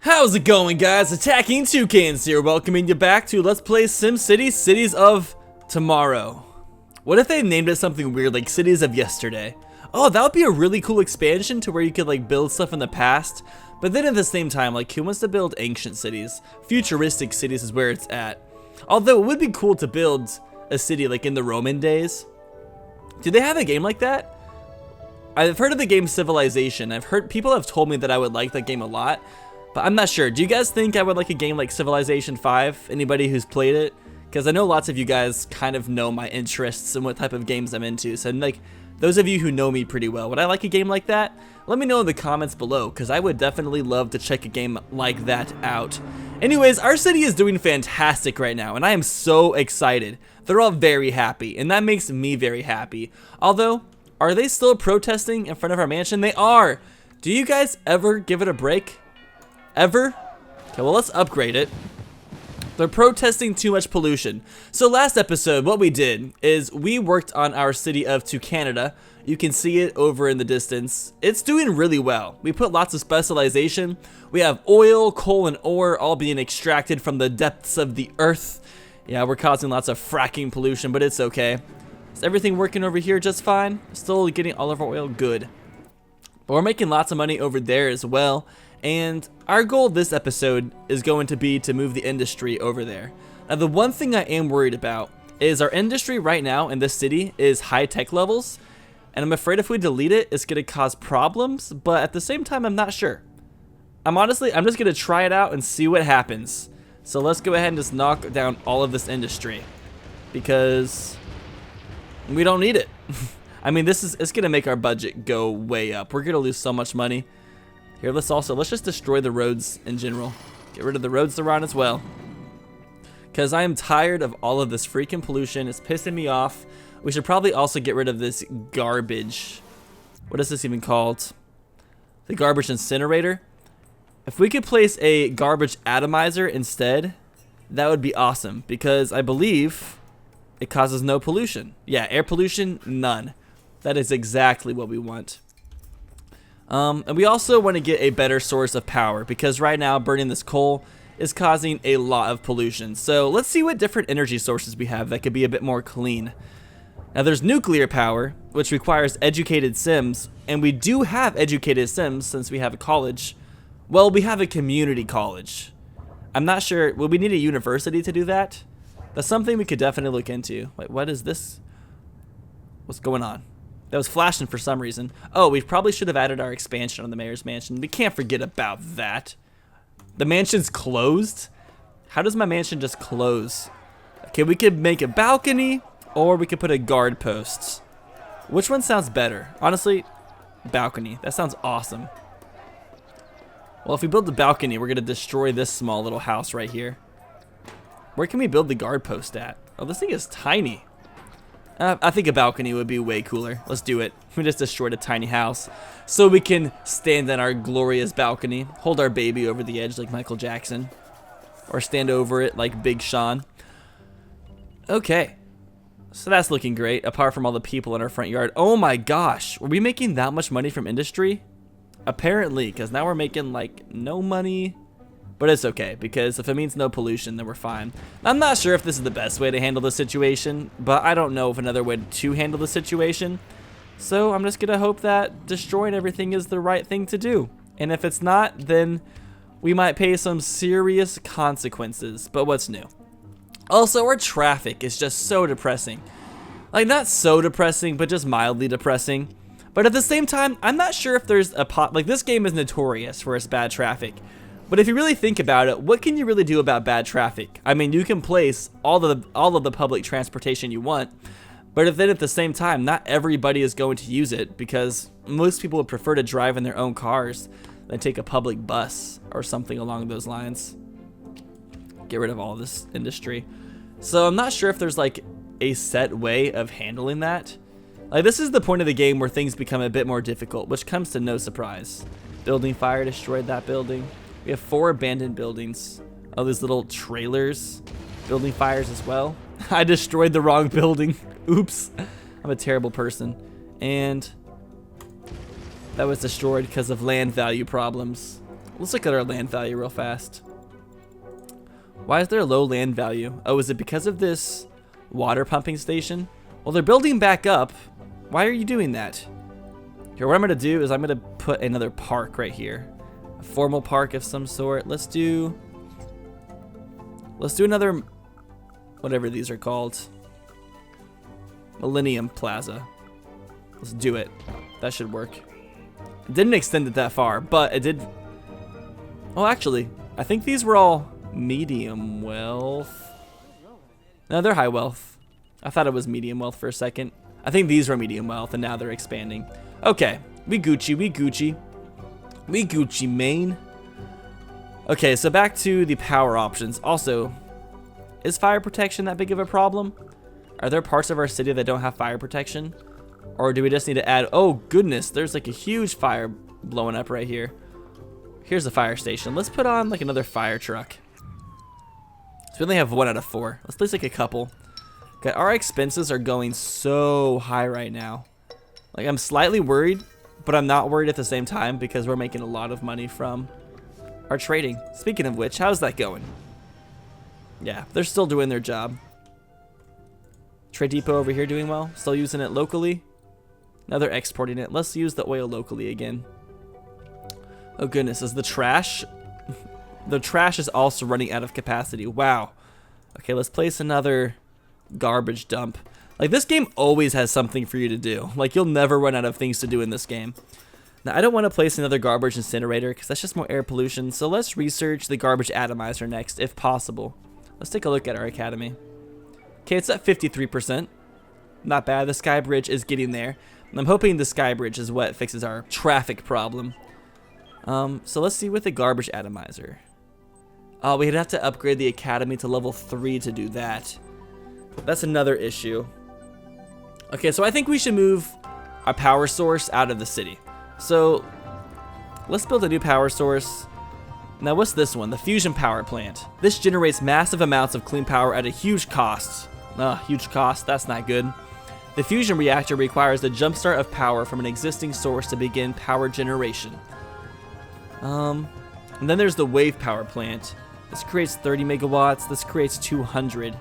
How's it going, guys? AttackingTucans here, welcoming you back to Let's Play SimCity Cities of Tomorrow. What if they named it something weird like Cities of Yesterday? Oh, that would be a really cool expansion to where you could like build stuff in the past, but then at the same time, like who wants to build ancient cities? Futuristic cities is where it's at. Although it would be cool to build a city like in the Roman days. Do they have a game like that? I've heard of the game Civilization. I've heard people have told me that I would like that game a lot. But I'm not sure. Do you guys think I would like a game like Civilization 5? Anybody who's played it? Because I know lots of you guys kind of know my interests and what type of games I'm into. So like, those of you who know me pretty well, would I like a game like that? Let me know in the comments below, because I would definitely love to check a game like that out. Anyways, our city is doing fantastic right now, and I am so excited. They're all very happy, and that makes me very happy. Although, are they still protesting in front of our mansion? They are! Do you guys ever give it a break? Ever? Okay, well, let's upgrade it. They're protesting too much pollution. So last episode, what we did is we worked on our city of Canada. You can see it over in the distance. It's doing really well. We put lots of specialization. We have oil, coal, and ore all being extracted from the depths of the earth. Yeah, we're causing lots of fracking pollution, but it's okay. Is everything working over here just fine? Still getting all of our oil? Good. But we're making lots of money over there as well. And our goal this episode is going to be to move the industry over there. Now, the one thing I am worried about is our industry right now in this city is high tech levels. And I'm afraid if we delete it, it's going to cause problems. But at the same time, I'm not sure. I'm just going to try it out and see what happens. So let's go ahead and just knock down all of this industry. Because we don't need it. I mean, it's going to make our budget go way up. We're going to lose so much money. Here, let's just destroy the roads in general. Get rid of the roads they're on as well. Because I am tired of all of this freaking pollution. It's pissing me off. We should probably also get rid of this garbage. What is this even called? The garbage incinerator. If we could place a garbage atomizer instead, that would be awesome. Because I believe it causes no pollution. Yeah, air pollution, none. That is exactly what we want. And we also want to get a better source of power, because right now burning this coal is causing a lot of pollution. So let's see what different energy sources we have that could be a bit more clean. Now there's nuclear power, which requires educated Sims, and we do have educated Sims since we have a college. Well, we have a community college. I'm not sure, will we need a university to do that? That's something we could definitely look into. Wait, what is this? What's going on? That was flashing for some reason. Oh, we probably should have added our expansion on the mayor's mansion. We can't forget about that. The mansion's closed? How does my mansion just close? Okay, we could make a balcony, or we could put a guard post. Which one sounds better? Honestly, balcony. That sounds awesome. Well, if we build the balcony, we're going to destroy this small little house right here. Where can we build the guard post at? Oh, this thing is tiny. I think a balcony would be way cooler. Let's do it. We just destroyed a tiny house so we can stand on our glorious balcony, hold our baby over the edge like Michael Jackson, or stand over it like Big Sean. Okay, so that's looking great, apart from all the people in our front yard. Oh my gosh, were we making that much money from industry? Apparently, because now we're making like no money. But it's okay, because if it means no pollution, then we're fine. I'm not sure if this is the best way to handle the situation, but I don't know of another way to handle the situation. So I'm just going to hope that destroying everything is the right thing to do. And if it's not, then we might pay some serious consequences. But what's new? Also, our traffic is just so depressing. Like, not so depressing, but just mildly depressing. But at the same time, I'm not sure if there's a like, this game is notorious for its bad traffic. But if you really think about it, what can you really do about bad traffic? I mean, you can place all of the public transportation you want, but then at the same time, not everybody is going to use it, because most people would prefer to drive in their own cars than take a public bus or something along those lines. Get rid of all this industry. So I'm not sure if there's like a set way of handling that. Like, this is the point of the game where things become a bit more difficult, which comes to no surprise. Building fire destroyed that building. We have 4 abandoned buildings. Oh, these little trailers. Building fires as well. I destroyed the wrong building. Oops. I'm a terrible person. And that was destroyed because of land value problems. Let's look at our land value real fast. Why is there a low land value? Oh, is it because of this water pumping station? Well, they're building back up. Why are you doing that? Here, what I'm gonna do is I'm gonna put another park right here. A formal park of some sort. Let's do another, whatever these are called. Millennium Plaza. Let's do it. That should work. It didn't extend it that far, but it did. Oh, actually, I think these were all medium wealth. No, they're high wealth. I thought it was medium wealth for a second. I think these were medium wealth, and now they're expanding. Okay, we Gucci, we Gucci. We Gucci, main. Okay, so back to the power options. Also, is fire protection that big of a problem? Are there parts of our city that don't have fire protection? Or do we just need to add, oh goodness, there's like a huge fire blowing up right here. Here's the fire station. Let's put on like another fire truck. So we only have 1 out of 4. Let's place like a couple. Okay, our expenses are going so high right now. Like, I'm slightly worried, but I'm not worried at the same time because we're making a lot of money from our trading. Speaking of which, how's that going? Yeah, they're still doing their job. Trade depot over here doing well. Still using it locally. Now they're exporting it. Let's use the oil locally again. Oh goodness, is the trash? The trash is also running out of capacity. Wow. Okay, let's place another garbage dump. Like, this game always has something for you to do. Like, you'll never run out of things to do in this game. Now, I don't want to place another garbage incinerator because that's just more air pollution. So let's research the garbage atomizer next, if possible. Let's take a look at our academy. Okay, it's at 53%. Not bad. The sky bridge is getting there. And I'm hoping the sky bridge is what fixes our traffic problem. So let's see with the garbage atomizer. Oh, we'd have to upgrade the academy to level 3 to do that. That's another issue. Okay, so I think we should move our power source out of the city. So let's build a new power source. Now, what's this one? The fusion power plant. This generates massive amounts of clean power at a huge cost. Huge cost. That's not good. The fusion reactor requires the jumpstart of power from an existing source to begin power generation. And then there's the wave power plant. This creates 30 megawatts. This creates 200.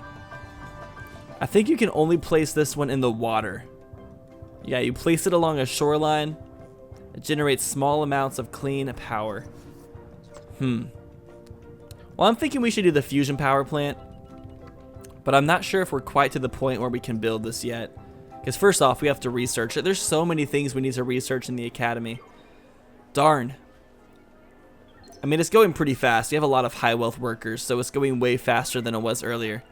I think you can only place this one in the water. Yeah, you place it along a shoreline. It generates small amounts of clean power. Well, I'm thinking we should do the fusion power plant. But I'm not sure if we're quite to the point where we can build this yet. Because first off, we have to research it. There's so many things we need to research in the academy. Darn. I mean, it's going pretty fast. We have a lot of high wealth workers, so it's going way faster than it was earlier.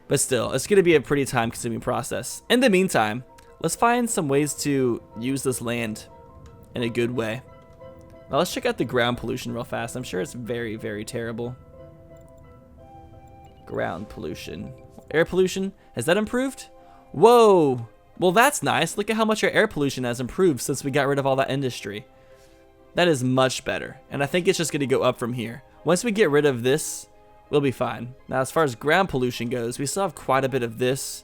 But still, it's going to be a pretty time-consuming process. In the meantime, let's find some ways to use this land in a good way. Now, let's check out the ground pollution real fast. I'm sure it's very, very terrible. Ground pollution. Air pollution, has that improved? Whoa! Well, that's nice. Look at how much our air pollution has improved since we got rid of all that industry. That is much better. And I think it's just going to go up from here. Once we get rid of this, we'll be fine. Now, as far as ground pollution goes, we still have quite a bit of this.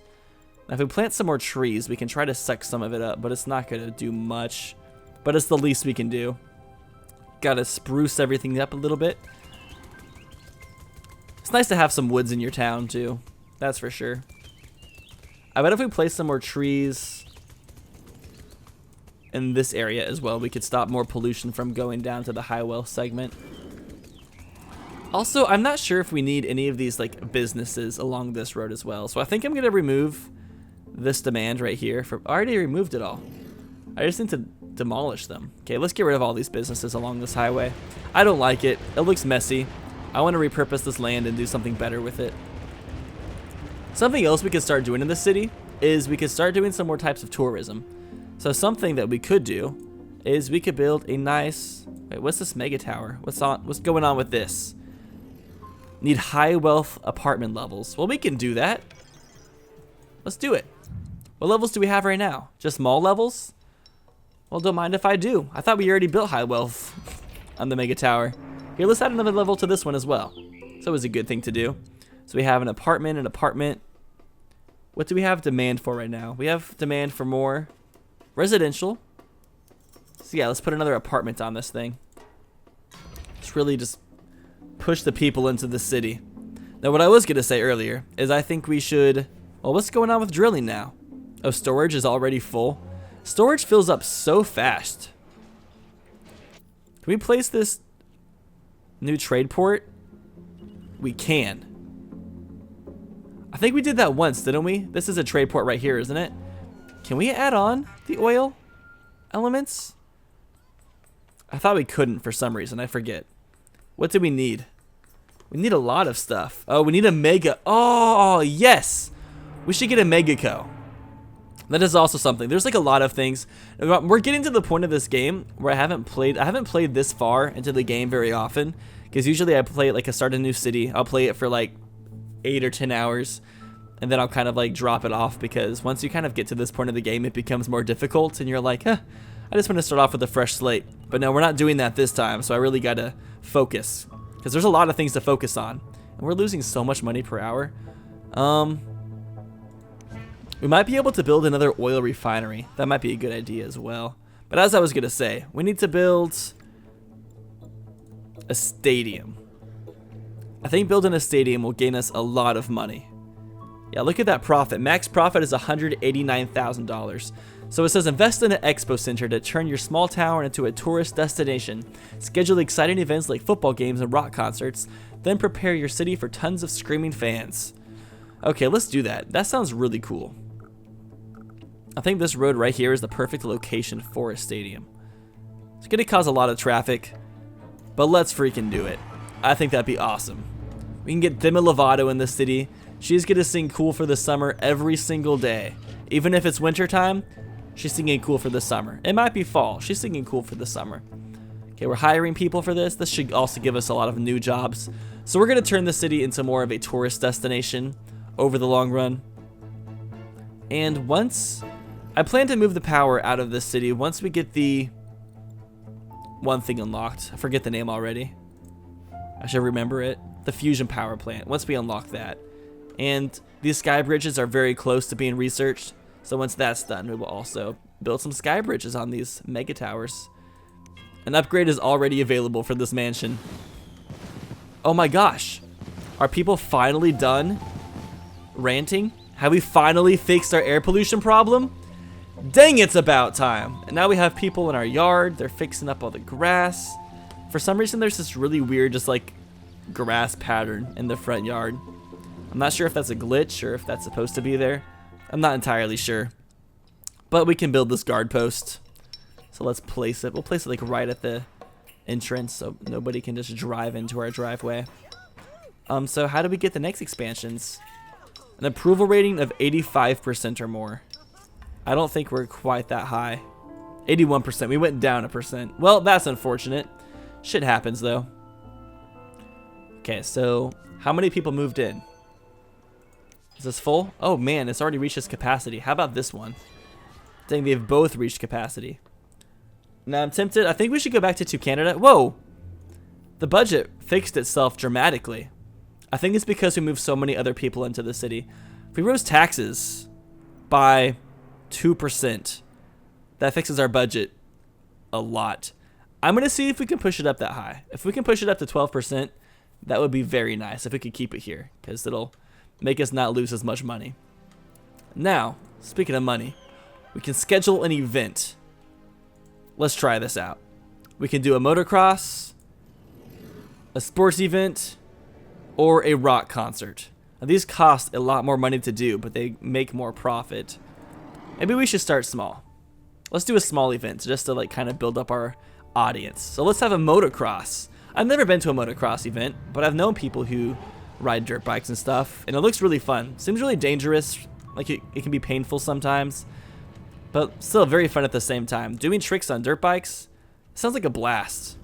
Now, if we plant some more trees, we can try to suck some of it up, but it's not going to do much. But it's the least we can do. Gotta spruce everything up a little bit. It's nice to have some woods in your town, too. That's for sure. I bet if we place some more trees in this area as well, we could stop more pollution from going down to the high wealth segment. Also, I'm not sure if we need any of these like businesses along this road as well. So I think I'm gonna remove this demand right here. I already removed it all. I just need to demolish them. Okay, let's get rid of all these businesses along this highway. I don't like it. It looks messy. I want to repurpose this land and do something better with it. Something else we could start doing in the city is we could start doing some more types of tourism. So something that we could do is we could build a nice... Wait, what's this mega tower? What's going on with this? Need high wealth apartment levels. Well, we can do that. Let's do it. What levels do we have right now? Just mall levels? Well, don't mind if I do. I thought we already built high wealth on the mega tower. Here, let's add another level to this one as well. It's always a good thing to do. So we have an apartment. What do we have demand for right now? We have demand for more residential. So yeah, let's put another apartment on this thing. really just push the people into the city. Now, what I was going to say earlier is I think we should... Well, what's going on with drilling now? Oh, storage is already full. Storage fills up so fast. Can we place this new trade port? We can. I think we did that once, didn't we? This is a trade port right here, isn't it? Can we add on the oil elements? I thought we couldn't for some reason. I forget. What do we need? We need a lot of stuff. Oh, we need a mega. Oh, yes. We should get a Megaco. That is also something. There's like a lot of things. We're getting to the point of this game where I haven't played this far into the game very often, because usually I play it like I start a new city. I'll play it for like 8 or 10 hours, and then I'll kind of like drop it off, because once you kind of get to this point of the game, it becomes more difficult, and you're like, huh, I just want to start off with a fresh slate. But no, we're not doing that this time, so I really got to focus, because there's a lot of things to focus on, and we're losing so much money per hour. We might be able to build another oil refinery. That might be a good idea as well. But as I was going to say, we need to build a stadium. I think building a stadium will gain us a lot of money. Yeah, look at that profit. Max profit is $189,000. So it says invest in an expo center to turn your small town into a tourist destination. Schedule exciting events like football games and rock concerts. Then prepare your city for tons of screaming fans. Okay, let's do that. That sounds really cool. I think this road right here is the perfect location for a stadium. It's going to cause a lot of traffic, but let's freaking do it. I think that'd be awesome. We can get Demi Lovato in the city. She's going to sing Cool for the Summer every single day. Even if it's winter time, she's singing Cool for the Summer. It might be fall. She's singing Cool for the Summer. Okay, we're hiring people for this. This should also give us a lot of new jobs. So we're going to turn the city into more of a tourist destination over the long run. And once... I plan to move the power out of this city once we get the one thing unlocked. I forget the name already. I should remember it. The fusion power plant. Once we unlock that. And these sky bridges are very close to being researched. So once that's done, we will also build some sky bridges on these mega towers. An upgrade is already available for this mansion. Oh my gosh. Are people finally done ranting? Have we finally fixed our air pollution problem? Dang, it's about time. And now we have people in our yard. They're fixing up all the grass. For some reason, there's this really weird, just like, grass pattern in the front yard. I'm not sure if that's a glitch or if that's supposed to be there. I'm not entirely sure. But we can build this guard post. So let's place it. We'll place it like right at the entrance so nobody can just drive into our driveway. So how do we get the next expansions? An approval rating of 85% or more. I don't think we're quite that high. 81%. We went down a percent. Well, that's unfortunate. Shit happens, though. Okay, so how many people moved in? Is this full? Oh, man, it's already reached its capacity. How about this one? Dang, they've both reached capacity. Now, I'm tempted. I think we should go back to Canada. Whoa! The budget fixed itself dramatically. I think it's because we moved so many other people into the city. If we rose taxes by 2%, that fixes our budget a lot. I'm going to see if we can push it up that high. If we can push it up to 12%, that would be very nice if we could keep it here, because it'll make us not lose as much money. Now, speaking of money, we can schedule an event. Let's try this out. We can do a motocross, a sports event, or a rock concert. Now, these cost a lot more money to do, but they make more profit. Maybe we should start small. Let's do a small event just to like kind of build up our audience. So let's have a motocross. I've never been to a motocross event, but I've known people who ride dirt bikes and stuff, and it looks really fun. Seems really dangerous, like it can be painful sometimes, but still very fun at the same time. Doing tricks on dirt bikes sounds like a blast.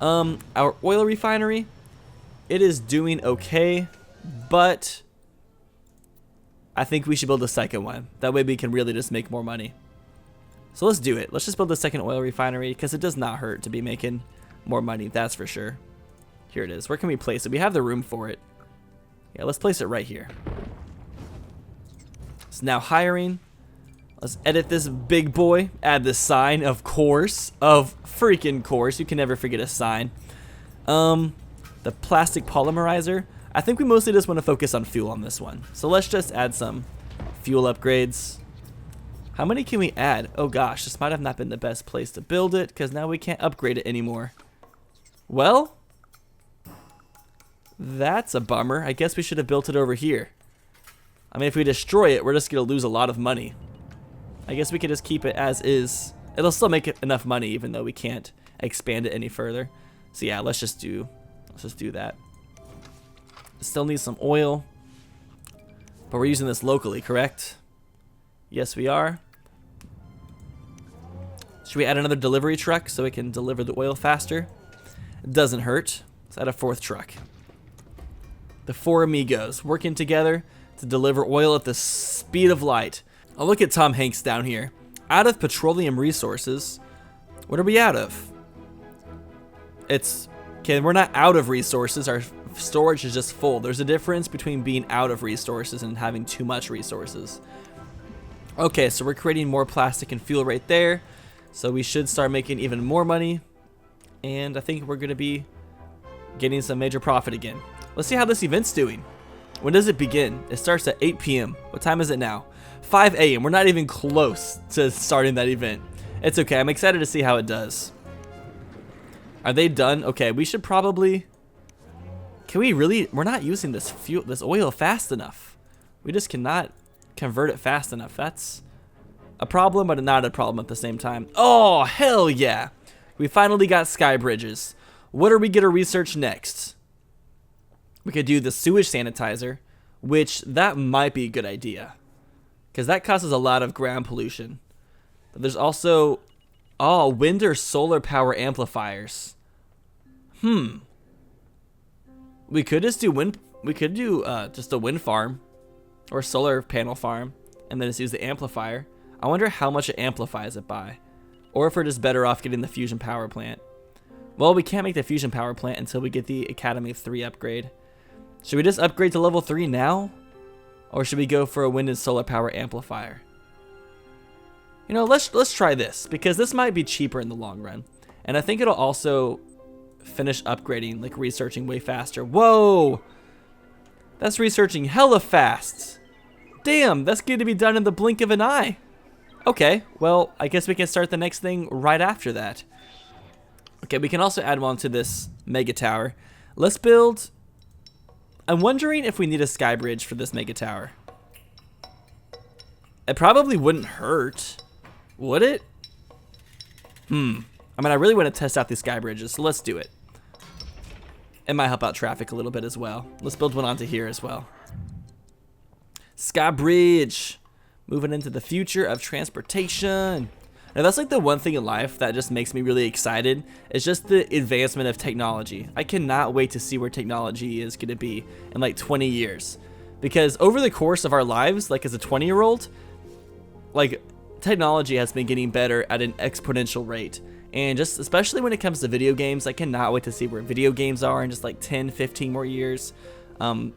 Our oil refinery, it is doing okay, but I think we should build a second one. That way we can really just make more money. So let's do it. Let's just build a second oil refinery, because it does not hurt to be making more money, that's for sure. Here it is. Where can we place it? We have the room for it. Yeah, let's place it right here. It's now hiring. Let's edit this big boy. Add the sign, of course. Of freaking course. You can never forget a sign. The plastic polymerizer. I think we mostly just want to focus on fuel on this one. So let's just add some fuel upgrades. How many can we add? Oh gosh, this might have not been the best place to build it because now we can't upgrade it anymore. Well, that's a bummer. I guess we should have built it over here. I mean, if we destroy it, we're just going to lose a lot of money. I guess we could just keep it as is. It'll still make enough money even though we can't expand it any further. So yeah, let's just do that. Still need some oil. But we're using this locally, correct? Yes, we are. Should we add another delivery truck so we can deliver the oil faster? It doesn't hurt. Let's add a 4th truck. The 4 amigos working together to deliver oil at the speed of light. Oh, look at Tom Hanks down here. Out of petroleum resources. What are we out of? Okay, we're not out of resources. Our storage is just full. There's a difference between being out of resources and having too much resources. Okay, so we're creating more plastic and fuel right there. So we should start making even more money. And I think we're going to be getting some major profit again. Let's see how this event's doing. When does it begin? It starts at 8 p.m. What time is it now? 5 a.m. We're not even close to starting that event. It's okay. I'm excited to see how it does. Are they done? Okay, we should probably... Can we really... We're not using this oil fast enough. We just cannot convert it fast enough. That's a problem, but not a problem at the same time. Oh, hell yeah. We finally got sky bridges. What are we going to research next? We could do the sewage sanitizer, which that might be a good idea. Because that causes a lot of ground pollution. But there's also... Oh, wind or solar power amplifiers. We could just do wind. We could do just a wind farm or solar panel farm, and then just use the amplifier. I wonder how much it amplifies it by, or if we're just better off getting the fusion power plant. Well, we can't make the fusion power plant until we get the Academy 3 upgrade. Should we just upgrade to level 3 now, or should we go for a wind and solar power amplifier? You know, let's try this, because this might be cheaper in the long run. And I think it'll also finish upgrading, like researching way faster. Whoa! That's researching hella fast. Damn, that's going to be done in the blink of an eye. Okay, well, I guess we can start the next thing right after that. Okay, we can also add one to this mega tower. Let's build... I'm wondering if we need a sky bridge for this mega tower. It probably wouldn't hurt. Would it? I mean, I really want to test out these sky bridges, so let's do it. It might help out traffic a little bit as well. Let's build one onto here as well. Sky bridge. Moving into the future of transportation. Now, that's like the one thing in life that just makes me really excited. It's just the advancement of technology. I cannot wait to see where technology is going to be in like 20 years. Because over the course of our lives, like as a 20-year-old, like... technology has been getting better at an exponential rate, and just especially when it comes to video games, I cannot wait to see where video games are in just like 10-15 more years.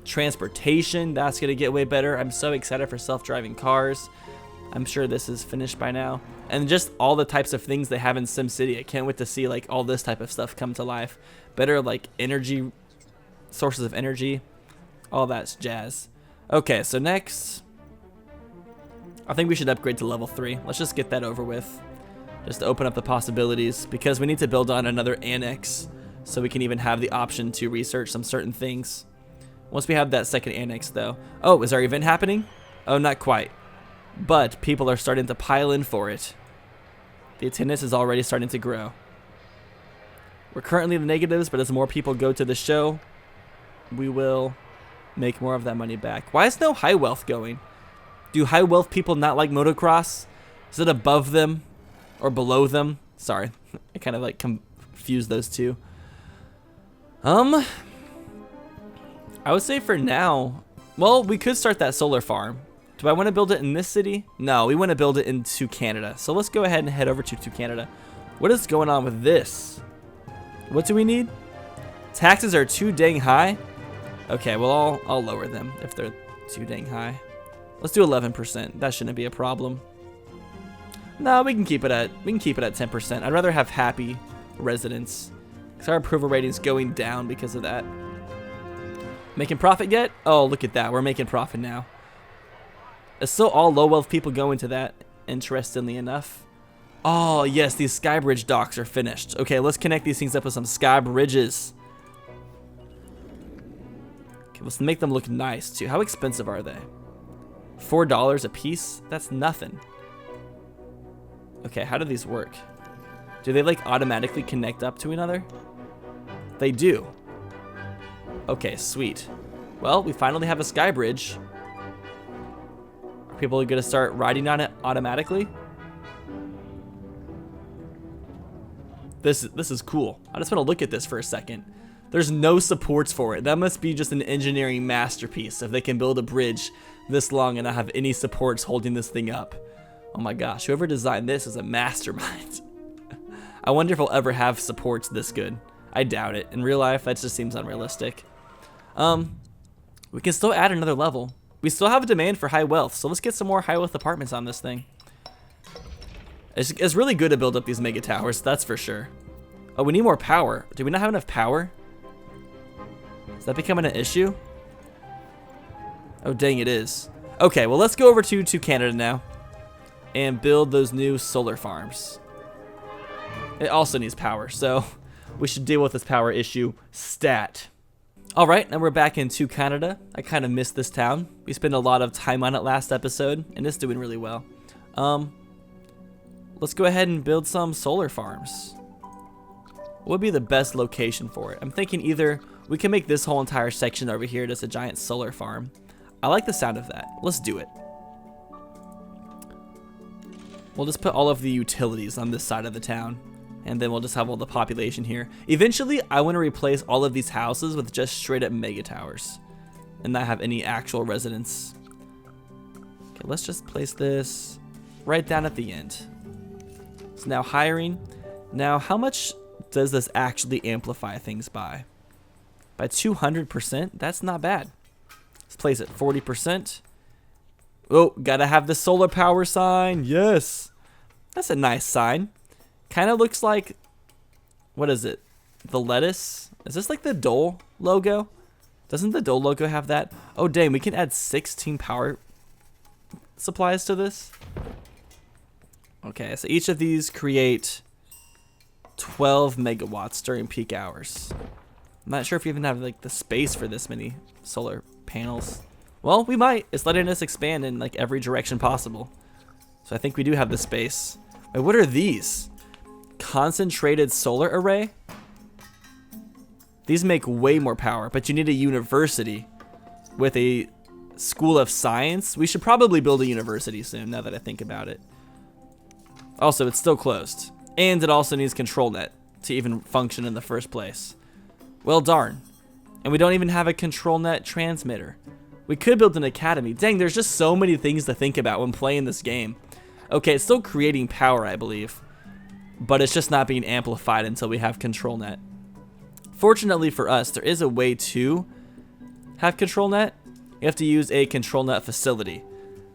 Transportation, that's gonna get way better. I'm so excited for self-driving cars. I'm sure this is finished by now, and just all the types of things they have in SimCity. I can't wait to see like all this type of stuff come to life. Better like energy sources of energy, all that jazz. Okay, so next I think we should upgrade to level 3. Let's just get that over with. Just to open up the possibilities. Because we need to build on another annex. So we can even have the option to research some certain things. Once we have that second annex though. Oh, is our event happening? Oh, not quite. But people are starting to pile in for it. The attendance is already starting to grow. We're currently in the negatives, but as more people go to the show, we will make more of that money back. Why is no high wealth going? Do high wealth people not like motocross? Is it above them or below them? Sorry, I kind of like confuse those two. I would say for now, well, we could start that solar farm. Do I want to build it in this city? No, we want to build it into Canada. So let's go ahead and head over to Canada. What is going on with this? What do we need? Taxes are too dang high. Okay, well, I'll lower them if they're too dang high. Let's do 11%. That shouldn't be a problem. No, we can keep it at 10%. I'd rather have happy residents Because our approval rating's going down because of that. Making profit yet? Oh, look at that. We're making profit now. It's still all low wealth people going to that, interestingly enough. Oh, yes, these sky bridge docks are finished. Okay, let's connect these things up with some sky bridges. Okay, let's make them look nice, too. How expensive are they? $4 a piece? That's nothing. Okay, how do these work? Do they, like, automatically connect up to another? They do. Okay, sweet. Well, we finally have a sky bridge. Are people going to start riding on it automatically? This is cool. I just want to look at this for a second. There's no supports for it. That must be just an engineering masterpiece if they can build a bridge this long and not have any supports holding this thing up. Oh my gosh, whoever designed this is a mastermind. I wonder if we'll ever have supports this good. I doubt it. In real life, that just seems unrealistic. We can still add another level. We still have a demand for high wealth, so let's get some more high wealth apartments on this thing. It's really good to build up these mega towers, that's for sure. Oh, we need more power. Do we not have enough power? Is that becoming an issue? Oh, dang, it is. Okay, well, let's go over to Canada now and build those new solar farms. It also needs power, so we should deal with this power issue stat. All right, now we're back into Canada. I kind of missed this town. We spent a lot of time on it last episode, and it's doing really well. Let's go ahead and build some solar farms. What would be the best location for it? I'm thinking either we can make this whole entire section over here just a giant solar farm. I like the sound of that. Let's do it. We'll just put all of the utilities on this side of the town, and then we'll just have all the population here. Eventually, I want to replace all of these houses with just straight up mega towers and not have any actual residents. Okay, let's just place this right down at the end. So now hiring. Now, how much does this actually amplify things by? By 200%? That's not bad. Let's place it 40%. Oh, gotta have the solar power sign. Yes. That's a nice sign. Kind of looks like, what is it? The lettuce? Is this like the Dole logo? Doesn't the Dole logo have that? Oh, dang, we can add 16 power supplies to this. Okay, so each of these create 12 megawatts during peak hours. I'm not sure if you even have like the space for this many solar panels. Well, we might. It's letting us expand in like every direction possible. So I think we do have the space. Wait, what are these? Concentrated solar array? These make way more power, but you need a university with a school of science. We should probably build a university soon, now that I think about it. Also, it's still closed. And it also needs control net to even function in the first place. Well, darn. And we don't even have a control net transmitter. We could build an academy. Dang, there's just so many things to think about when playing this game. Okay, it's still creating power, I believe. But it's just not being amplified until we have control net. Fortunately for us, there is a way to have control net. You have to use a control net facility.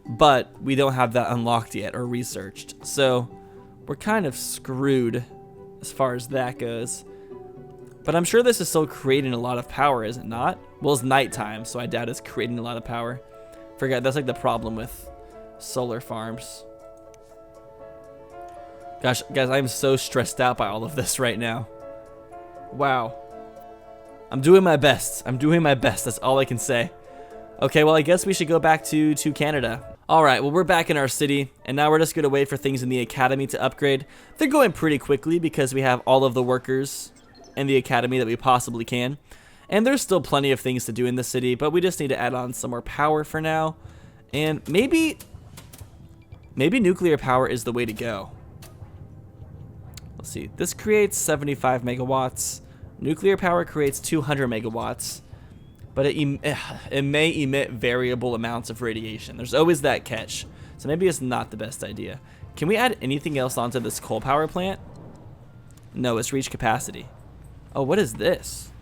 But we don't have that unlocked yet or researched. So we're kind of screwed as far as that goes. But I'm sure this is still creating a lot of power, is it not? Well, it's nighttime, so I doubt it's creating a lot of power. Forget, that's like the problem with solar farms. Gosh, guys, I'm so stressed out by all of this right now. Wow. I'm doing my best. I'm doing my best. That's all I can say. Okay, well, I guess we should go back to Canada. All right, well, we're back in our city, and now we're just going to wait for things in the academy to upgrade. They're going pretty quickly because we have all of the workers in the academy that we possibly can. And there's still plenty of things to do in the city, but we just need to add on some more power for now. And maybe nuclear power is the way to go. Let's see. This creates 75 megawatts. Nuclear power creates 200 megawatts. But it may emit variable amounts of radiation. There's always that catch. So maybe it's not the best idea. Can we add anything else onto this coal power plant? No, it's reached capacity. Oh, what is this?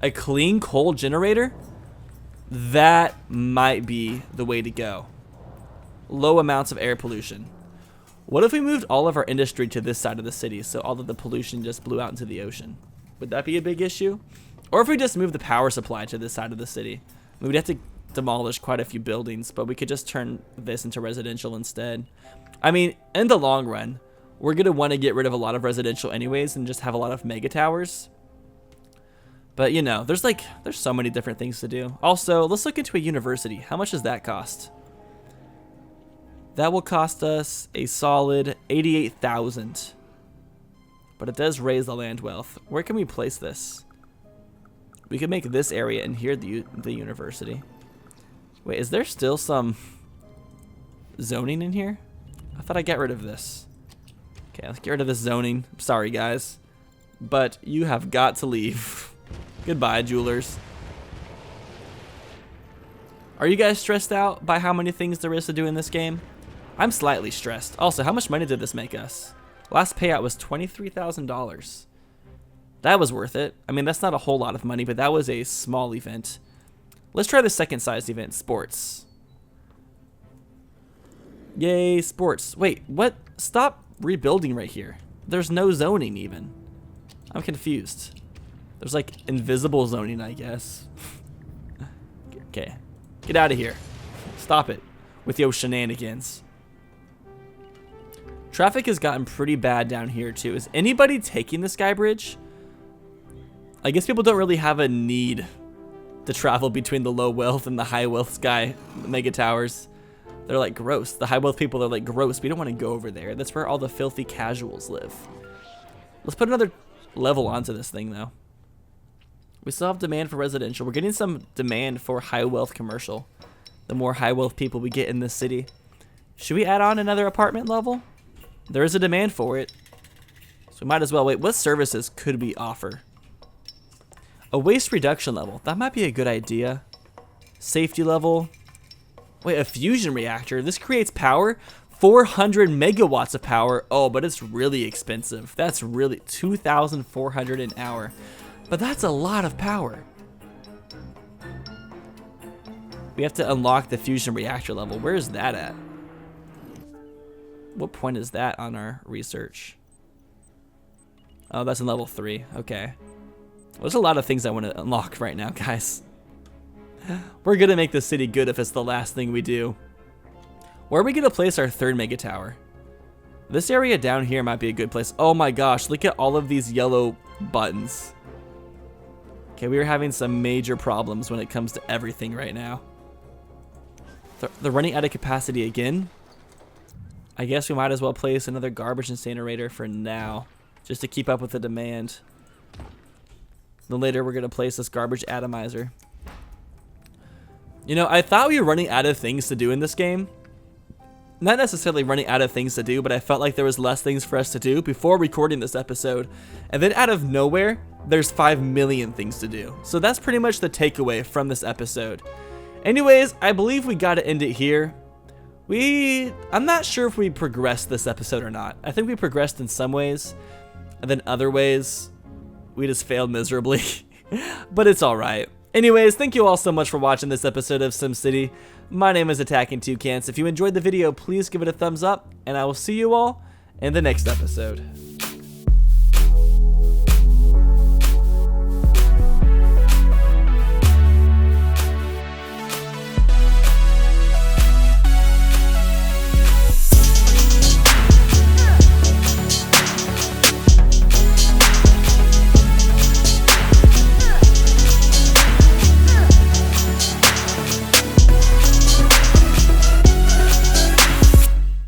A clean coal generator? That might be the way to go. Low amounts of air pollution. What if we moved all of our industry to this side of the city so all of the pollution just blew out into the ocean? Would that be a big issue? Or if we just move the power supply to this side of the city. We'd have to demolish quite a few buildings, but we could just turn this into residential instead. I mean, in the long run, we're going to want to get rid of a lot of residential anyways and just have a lot of mega towers. But, you know, there's so many different things to do. Also, let's look into a university. How much does that cost? That will cost us a solid 88,000. But it does raise the land wealth. Where can we place this? We could make this area in here the university. Wait, is there still some zoning in here? I thought I got rid of this. Okay, let's get rid of this zoning. Sorry, guys. But you have got to leave. Goodbye, jewelers. Are you guys stressed out by how many things there is to do in this game? I'm slightly stressed. Also, how much money did this make us? Last payout was $23,000. That was worth it. I mean, that's not a whole lot of money, but that was a small event. Let's try the second sized event, sports. Yay, sports. Wait, what? Stop rebuilding right here. There's no zoning even. I'm confused. There's like invisible zoning, I guess. Okay, get out of here. Stop it with your shenanigans. Traffic has gotten pretty bad down here too. Is anybody taking the sky bridge? I guess people don't really have a need to travel between the low wealth and the high wealth sky mega towers. They're like gross. The high wealth people are like gross. We don't want to go over there. That's where all the filthy casuals live. Let's put another level onto this thing though. We still have demand for residential. We're getting some demand for high wealth commercial. The more high wealth people we get in this city. Should we add on another apartment level? There is a demand for it. So we might as well. Wait, what services could we offer? A waste reduction level. That might be a good idea. Safety level. Wait, a fusion reactor. This creates power. 400 megawatts of power. Oh, but it's really expensive. That's really 2,400 an hour. But that's a lot of power. We have to unlock the fusion reactor level. Where is that at? What point is that on our research? Oh, that's in level 3. Okay. Well, there's a lot of things I want to unlock right now, guys. We're going to make this city good if it's the last thing we do. Where are we going to place our third mega tower? This area down here might be a good place. Oh my gosh, look at all of these yellow buttons. Okay, we are having some major problems when it comes to everything right now. They're running out of capacity again. I guess we might as well place another garbage incinerator for now, just to keep up with the demand. Then later we're going to place this garbage atomizer. You know, I thought we were running out of things to do in this game. Not necessarily running out of things to do, but I felt like there was less things for us to do before recording this episode. And then out of nowhere, there's 5 million things to do. So that's pretty much the takeaway from this episode. Anyways, I believe we got to end it here. I'm not sure if we progressed this episode or not. I think we progressed in some ways, and then other ways, we just failed miserably. But it's alright. Anyways, thank you all so much for watching this episode of SimCity. My name is AttackingTucans. If you enjoyed the video, please give it a thumbs up, and I will see you all in the next episode.